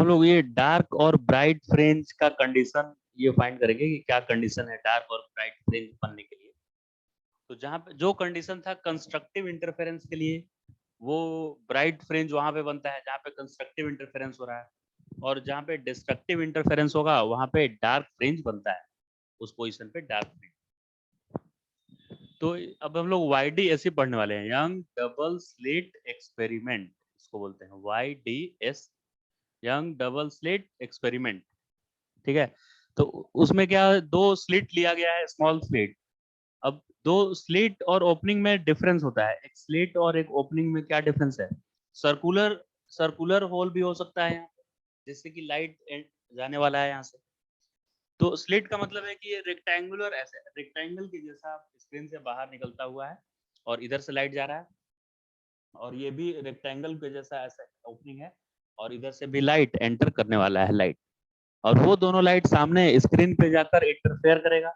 हम लोग ये डार्क और ब्राइट फ्रिंज का कंडीशन ये फाइंड करेंगे कि क्या कंडीशन है डार्क और ब्राइट फ्रिंज बनने के लिए। तो जहाँ पे जो कंडीशन था कंस्ट्रक्टिव इंटरफेरेंस के लिए, वो ब्राइट फ्रिंज वहां पे बनता है जहाँ पे कंस्ट्रक्टिव इंटरफेरेंस हो रहा है, और जहाँ पे डिस्ट्रक्टिव इंटरफेरेंस होगा वहां पे डार्क फ्रिंज बनता है, उस पोजीशन पे डार्क फ्रिंज। तो अब हम लोग YDS पढ़ने वाले हैं, यंग डबल स्लिट एक्सपेरिमेंट, इसको बोलते हैं YDS, young double slit experiment. ठीक है, तो उसमें क्या दो स्लिट लिया गया है, स्मॉल स्लिट। अब दो स्लिट और ओपनिंग में डिफरेंस होता है, एक स्लिट और एक ओपनिंग में क्या डिफरेंस है? सर्कुलर सर्कुलर होल भी हो सकता है यहाँ पे, जिससे कि लाइट जाने वाला है यहाँ से। तो स्लिट का मतलब है कि ये रेक्टेंगुलर, ऐसे रेक्टेंगल के जैसा स्क्रीन से बाहर निकलता हुआ है और इधर से लाइट जा रहा है, और ये भी रेक्टेंगल के जैसा ऐसा ओपनिंग है और इधर से भी लाइट एंटर करने वाला है लाइट, और वो दोनों लाइट सामने स्क्रीन पे जाकर इंटरफेयर करेगा,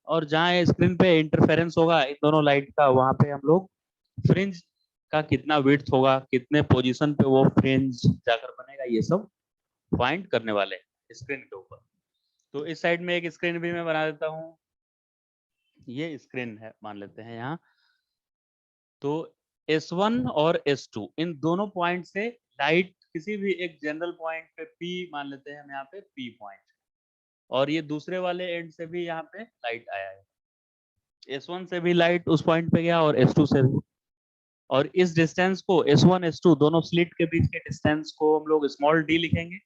और जहाँ स्क्रीन पे इंटरफेरेंस होगा इन दोनों लाइट का, वहां पे हम लोग फ्रिंज का कितना विड्थ होगा, कितने पोजीशन पे वो फ्रिंज जाकर बनेगा, ये सब फाइंड करने वाले हैं स्क्रीन के ऊपर। तो इस साइड में एक स्क्रीन भी मैं बना देता हूँ, ये स्क्रीन है मान लेते हैं यहाँ। तो S1 और S2 इन दोनों पॉइंट से लाइट किसी भी एक जनरल पॉइंट पे P मान लेते हैं हम यहाँ पे P पॉइंट, और ये दूसरे वाले एंड से भी यहाँ पे लाइट आया है, S1 से भी लाइट उस पॉइंट पे गया और S2 से भी, और इस डिस्टेंस को S1 S2 दोनों स्लिट के बीच के डिस्टेंस को हम लोग स्मॉल d लिखेंगे,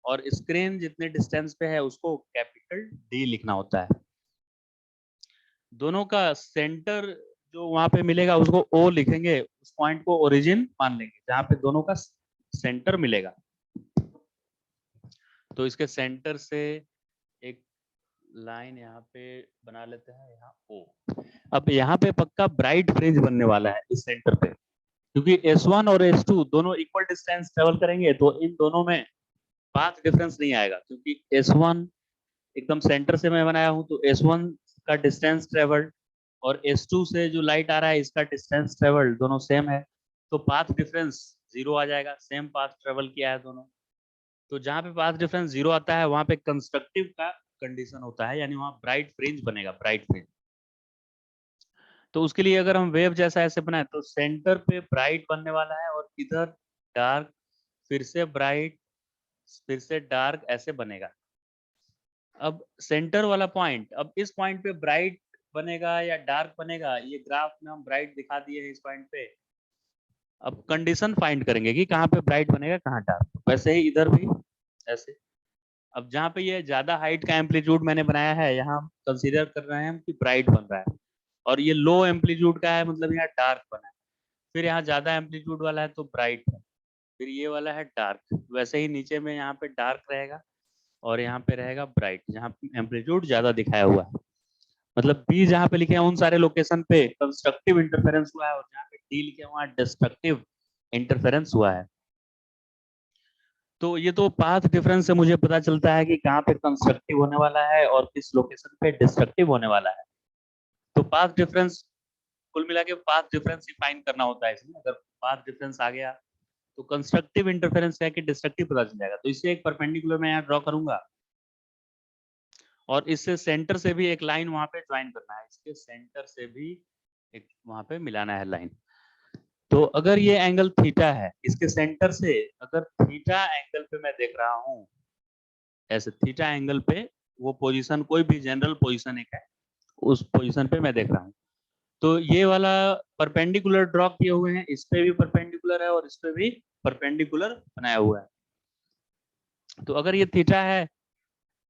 और स्क्रीन जितने डिस्टेंस पे है उसको कैपिटल D लिखना होता है। दोनों का सेंटर जो वहां पे मिलेगा उसको O लिखेंगे, उस पॉइंट को ओरिजिन मान लेंगे जहां पे दोनों का सेंटर मिलेगा। तो इसके सेंटर से एक लाइन यहाँ पे बना लेते हैं, यहाँ O। अब यहाँ पे पक्का ब्राइट फ्रिंज बनने वाला है इस सेंटर पे, क्योंकि S1 और S2 दोनों इक्वल डिस्टेंस ट्रेवल करेंगे, तो इन दोनों में पाथ डिफरेंस नहीं आएगा, क्योंकि S1 एकदम सेंटर से मैं बनाया हूं, तो S1 का डिस्टेंस ट्रेवल्ड और S2 से जो लाइट आ रहा है इसका डिस्टेंस ट्रेवल्ड दोनों सेम है, तो पाथ डिफरेंस 0 आ जाएगा, सेम पाथ ट्रेवल किया है दोनों। तो जहां पे पाथ डिफरेंस 0 आता है वहां पे कंस्ट्रक्टिव का कंडीशन होता है, यानी वहां ब्राइट फ्रिंज बनेगा, ब्राइट फ्रिंज। तो उसके लिए अगर हम वेव जैसा ऐसे बनाए तो सेंटर पे ब्राइट बनने वाला है और इधर डार्क, फिर से ब्राइट, फिर से डार्क, ऐसे बनेगा। अब सेंटर वाला पॉइंट, अब इस पॉइंट पे ब्राइट बनेगा या डार्क बनेगा, ये ग्राफ में हम ब्राइट दिखा दिए हैं इस पॉइंट पे। अब कंडीशन फाइंड करेंगे कि कहाँ पे ब्राइट बनेगा कहाँ डार्क, वैसे ही इधर भी ऐसे। अब जहाँ पे ये ज्यादा हाइट का एम्पलीट्यूड मैंने बनाया है, यहाँ हम कंसीडर कर रहे हैं कि ब्राइट बन रहा है, और ये लो एम्पलीट्यूड का है मतलब यहाँ डार्क बना है। फिर यहाँ ज्यादा एम्पलीट्यूड वाला है तो ब्राइट है, फिर ये वाला है डार्क, वैसे ही नीचे में यहाँ पे डार्क रहेगा और यहाँ पे रहेगा ब्राइट, जहाँ एम्पलीट्यूड ज्यादा दिखाया हुआ है। मतलब बी जहाँ पे लिखे हैं उन सारे लोकेशन पे कंस्ट्रक्टिव इंटरफेरेंस हुआ है, और जहाँ पे डी लिखे हैं वहाँ डिस्ट्रक्टिव इंटरफेरेंस हुआ है। तो ये तो पाथ डिफरेंस से मुझे पता चलता है कि कहाँ पे कंस्ट्रक्टिव होने वाला है और किस लोकेशन पे डिस्ट्रक्टिव होने वाला है। तो पाथ डिफरेंस, कुल मिला के पाथ डिफरेंस ही फाइंड करना होता है इसमें। अगर पाथ डिफरेंस आ गया तो कंस्ट्रक्टिव इंटरफेरेंस है कि डिस्ट्रक्टिव पता चल जाएगा। तो इससे एक परपेंडिकुलर मैं यहाँ ड्रॉ करूंगा, और इससे सेंटर से भी एक लाइन वहां पे ज्वाइन करना है, इसके सेंटर से भी एक वहां पे मिलाना है लाइन। तो अगर ये एंगल थीटा है, इसके सेंटर से अगर थीटा एंगल पे मैं देख रहा हूँ, ऐसे थीटा एंगल पे वो पोजीशन कोई भी जनरल पोजीशन एक है, उस पोजीशन पे मैं देख रहा हूँ, तो ये वाला परपेंडिकुलर ड्रॉ किए हुए हैं, इस पे भी परपेंडिकुलर है और इस पे भी परपेंडिकुलर बनाया हुआ है। तो अगर ये थीटा है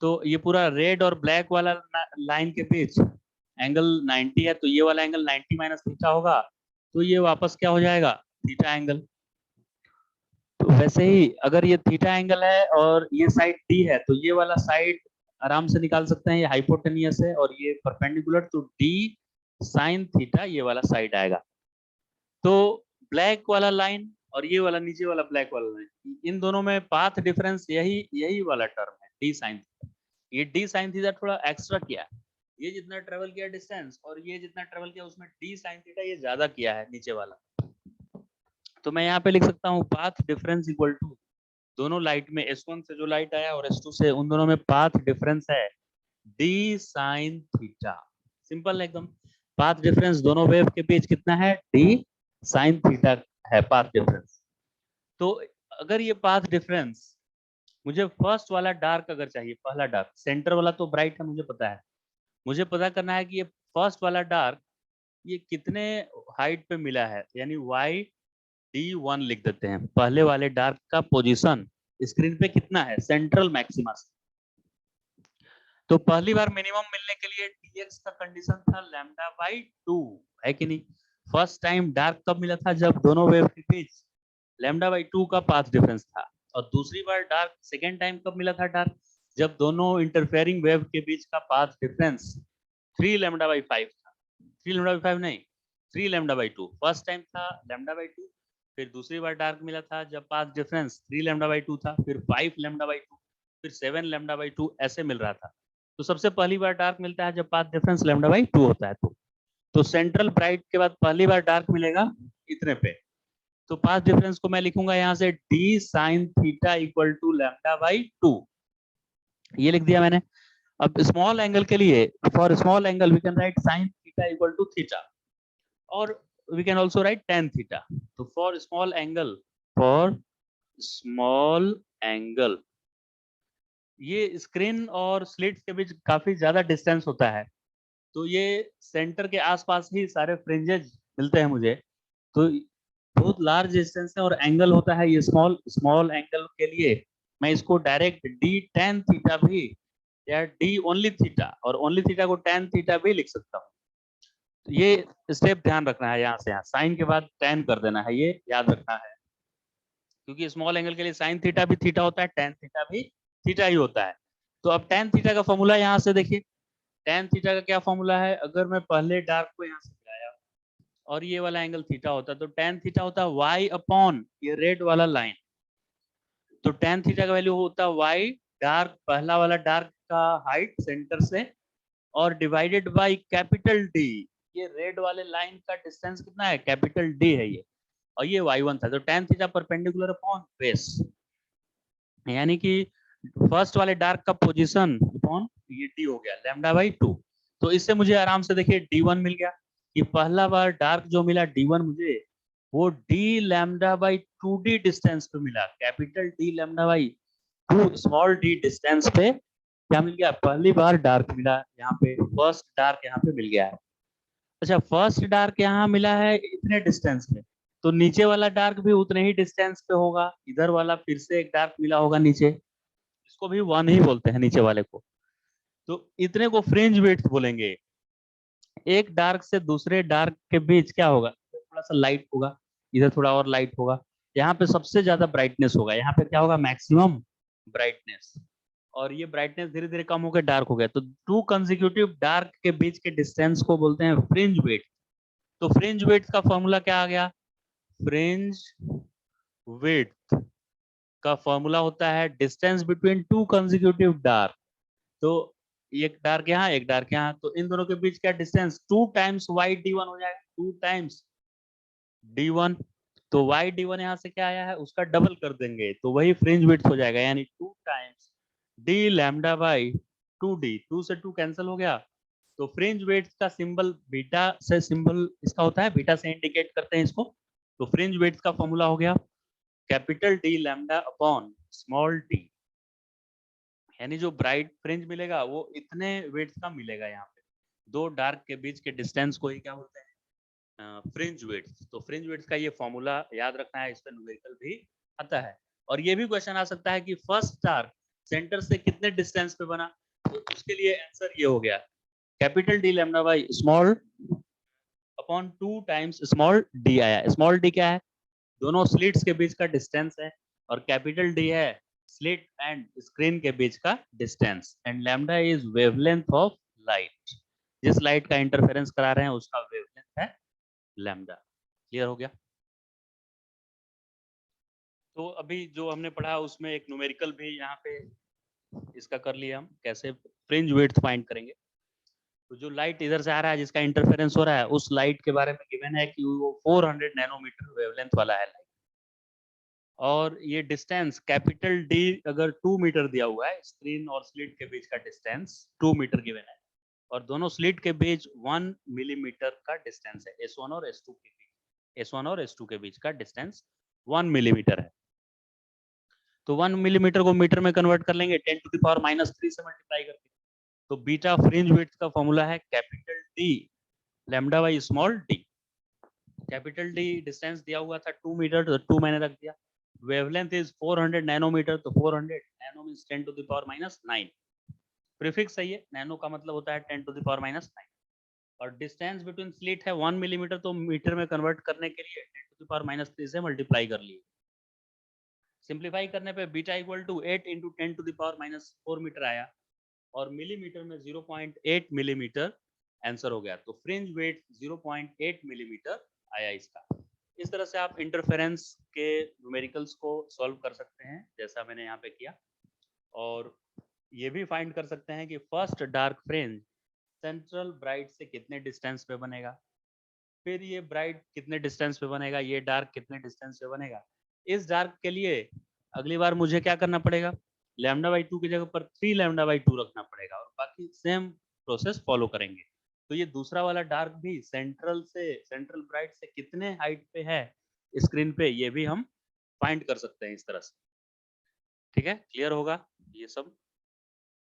तो ये पूरा रेड और ब्लैक वाला लाइन के बीच एंगल 90 है, तो ये वाला एंगल 90 माइनस थीटा होगा, तो ये वापस क्या हो जाएगा, थीटा एंगल। तो वैसे ही अगर ये थीटा एंगल है और ये साइड डी है, तो ये वाला साइड आराम से निकाल सकते हैं, ये हाइपोटेनियस है और ये परपेंडिकुलर, तो डी साइन थीटा ये वाला साइड आएगा। तो ब्लैक वाला लाइन और ये वाला नीचे वाला ब्लैक वाला लाइन, इन दोनों में पाथ डिफरेंस यही यही वाला टर्म है, डी साइन थीटा। ये डी साइन थीटा थोड़ा एक्स्ट्रा किया है, ये जितना ट्रेवल किया डिस्टेंस और ये जितना ट्रेवल किया उसमें डी साइन थीटा ये ज्यादा किया है नीचे वाला। तो मैं यहाँ पे लिख सकता हूँ पाथ डिफरेंस इक्वल टू दोनों लाइट में S1 से जो लाइट आया और S2 से, उन दोनों में पाथ डिफरेंस है d sin थीटा। सिंपल है एकदम। पाथ डिफरेंस दोनों वेव के बीच कितना है? d sin थीटा है पाथ डिफरेंस। तो अगर ये पाथ डिफरेंस, मुझे फर्स्ट वाला डार्क अगर चाहिए, पहला डार्क, सेंटर वाला तो ब्राइट है मुझे पता है, मुझे पता करना है कि ये फर्स्ट वाला डार्क ये कितने हाइट पे मिला है, यानी y d1 लिख देते हैं। पहले वाले डार्क का पोजीशन स्क्रीन पे कितना है सेंट्रल मैक्सिमा से। तो पहली बार मिनिमम मिलने के लिए dx का कंडीशन था लैम्डा बाई 2, है कि नहीं? फर्स्ट टाइम डार्क कब मिला था? जब दोनों वेव के बीच लैम्डा बाई 2 का पाथ डिफरेंस था। और दूसरी बार डार्क सेकेंड टाइम कब मिला था डार्क? जब दोनों इंटरफेयरिंग वेव के बीच का पाथ डिफरेंस 3 लैम्डा बाई 5 था। 3 लैम्डा बाई 5 नहीं, 3 लैम्डा बाई 2। फर्स्ट टाइम था लैम्डा बाई 2, फिर दूसरी बार डार्क मिला था जब पाथ डिफरेंस 3 लैम्डा बाई 2 था, फिर 5 लैम्डा बाई 2, फिर 7 लैम्डा बाई 2, ऐसे मिल रहा था। तो सबसे पहली बार डार्क मिलता है जब पाथ डिफरेंस लैम्डा बाई 2 होता है। तो सेंट्रल ब्राइट के बाद पहली बार डार्क मिलेगा इतने पे। तो पाथ डिफरेंस को मैं लिखूंगा यहाँ से d sin theta equal to lambda by 2, ये लिख दिया मैंने। अब स्मॉल एंगल के लिए, for small angle we can write sin theta equal to theta, और we can also write tan theta. तो for small angle, for small angle, ये स्क्रीन और स्लिट्स के बीच काफी ज्यादा डिस्टेंस होता है, तो ये सेंटर के आसपास ही सारे फ्रिंजेस मिलते हैं मुझे। तो बहुत लार्ज डिस्टेंस है और एंगल होता है ये स्मॉल। स्मॉल एंगल के लिए मैं इसको डायरेक्ट d tan थीटा भी, या d ओनली थीटा, और ओनली थीटा को tan थीटा भी लिख सकता हूँ। तो ये स्टेप ध्यान रखना है, यहाँ से यहाँ साइन के बाद tan कर देना है, ये याद रखना है। क्योंकि स्मॉल एंगल के लिए साइन थीटा भी थीटा होता है, tan थीटा भी थीटा ही होता है। तो अब tan थीटा का फॉर्मूला यहाँ से देखिए, tan थीटा का क्या फॉर्मूला है? अगर मैं पहले डार्क को यहाँ से लगाया और ये वाला एंगल थीटा होता, तो tan थीटा होता y अपॉन ये रेड वाला लाइन। तो tan थीटा का वैल्यू होता y, डार्क पहला वाला डार्क का हाइट सेंटर से, और डिवाइडेड बाय कैपिटल D। ये रेड वाले लाइन का डिस्टेंस कितना है? कैपिटल D है ये, और ये y1 था। तो tan theta perpendicular upon base, यानी कि फर्स्ट वाले डार्क का पोजीशन अपॉन ये d हो गया लैम्डा बाई 2। तो इससे मुझे आराम से देखिए d1 मिल गया, कि पहला बार डार्क जो मिला d1 मुझे, वो d lambda by 2d distance पे मिला, capital D lambda by 2 small d distance पे क्या मिल गया? पहली बार डार्क मिला यहाँ पे, फर्स्ट डार्क यहाँ पे मिल गया है। अच्छा, फर्स्ट डार्क यहाँ मिला है इतने डिस्टेंस पे, तो नीचे वाला डार्क भी उतने ही डिस्टेंस पे होगा। इधर वाला फिर से एक डार्क मिला होगा नीचे, इसको भी वन ही बोलते हैं नीचे वाले को। तो इतने को फ्रिंज विड्थ बोलेंगे। एक डार्क से दूसरे डार्क के बीच क्या होगा? थोड़ा सा लाइट होगा, इधर थोड़ा और लाइट होगा, यहाँ पे सबसे ज्यादा ब्राइटनेस होगा, यहाँ पे क्या होगा? Maximum brightness. और ये ब्राइटनेस धीरे धीरे कम होकर डार्क हो गया। तो टू कंसेक्यूटिव डार्क के बीच के डिस्टेंस को बोलते हैं फ्रिंज विड्थ। तो फ्रिंज विड्थ का फॉर्मूला क्या आ गया? फ्रिंज विड्थ का फॉर्मूला होता है distance between two consecutive dark. तो एक डार्क यहाँ, एक डार्क यहाँ, तो इन दोनों के बीच का डिस्टेंस 2 टाइम्स वाई d1 हो जाएगा, 2 टाइम्स d1। तो वाई d1 यहाँ से क्या आया है, उसका डबल कर देंगे तो वही फ्रिंज विड्थ हो जाएगा, यानी 2 times d lambda by 2d। 2 से 2 कैंसिल हो गया। तो फ्रिंज विड्थ का सिंबल बीटा से, सिंबल इसका होता है बीटा से इंडिकेट करते हैं इसको। तो फ्रिंज विड्थ का फॉर्मूला हो गया capital D lambda upon small d, यानी जो ब्राइट फ्रिंज मिलेगा वो इतने विड्थ का मिलेगा। यहाँ पे दो डार्क के बीच के डिस्टेंस को ही क्या बोलते हैं? Fringe width. तो फ्रिंज विड्थ का ये फॉर्मूला याद रखना है, इस पर न्यूमेरिकल भी आता है। और ये भी क्वेश्चन आ सकता है कि फर्स्ट डार्क सेंटर से कितने डिस्टेंस पे बना, तो उसके लिए आंसर ये हो गया, capital D lambda by small upon 2 times small d आया। स्मॉल d क्या है? दोनों स्लिट्स के बीच का डिस्टेंस है, और कैपिटल D है स्लिट एंड स्क्रीन के बीच का distance, and lambda is wavelength of light. जिस लाइट का इंटरफेरेंस करा रहे हैं उसका वेवलेंथ है लैम्डा। क्लियर हो गया? तो अभी जो हमने पढ़ा उसमें एक न्यूमेरिकल भी यहाँ पे इसका कर लिया, हम कैसे फ्रिंज विड्थ फाइंड करेंगे। तो जो लाइट इधर से आ रहा है जिसका इंटरफेरेंस हो रहा है, उस लाइट के बारे में गिवन है कि वो 400 नैनोमीटर वेवलेंथ वाला है लाइट। और ये डिस्टेंस कैपिटल डी अगर 2 मीटर दिया हुआ है, स्क्रीन और स्लिट के बीच का डिस्टेंस 2 मीटर गिवन है, और दोनों स्लिट के बीच 1 मिलीमीटर का डिस्टेंस है। S1 और S2 के बीच, S1 और S2 के बीच का डिस्टेंस 1 मिलीमीटर है। तो 1 मिलीमीटर को मीटर में कन्वर्ट कर लेंगे 10 टू द पावर -3 से मल्टीप्लाई करके। तो बीटा फ्रिंज विड्थ का फॉर्मूला है capital D lambda by small D. Capital D distance दिया हुआ था 2 मीटर, तो 2 मैंने रख दिया। वेवलेंथ इज 400 नैनोमीटर, तो 400 nano means 10 to the power -9। Prefix सही है, नैनो का मतलब होता है 10 टू द पावर -9। और डिस्टेंस बिटवीन स्लिट है 1 मिलीमीटर, तो मीटर में कन्वर्ट करने के लिए 10 टू द पावर -3 से मल्टीप्लाई कर लिए। सिंप्लीफाई करने पे beta equal to 8 into 10 to the power -4 metre आया, और मिलीमीटर में 0.8 मिलीमीटर आंसर हो गया। तो फ्रिंज वेट 0.8 मिलीमीटर आया इसका। इस तरह से आप इंटरफेरेंस के न्यूमेरिकल्स को सॉल्व कर सकते हैं, जैसा मैंने यहाँ पे किया। और ये भी फाइंड कर सकते हैं कि first dark fringe central bright से कितने डिस्टेंस पे बनेगा, फिर ये ब्राइट कितने डिस्टेंस पे बनेगा, ये डार्क कितने डिस्टेंस पे बनेगा। इस डार्क के लिए अगली बार मुझे क्या करना पड़ेगा, लैम्डा बाई 2 की जगह पर 3 लैम्डा बाई 2 रखना पड़ेगा, और बाकी सेम प्रोसेस फॉलो करेंगे। तो ये दूसरा वाला डार्क भी सेंट्रल ब्राइट से कितने हाइट पे है स्क्रीन पे, ये भी हम फाइंड कर सकते हैं इस तरह से। ठीक है, क्लियर होगा ये सब।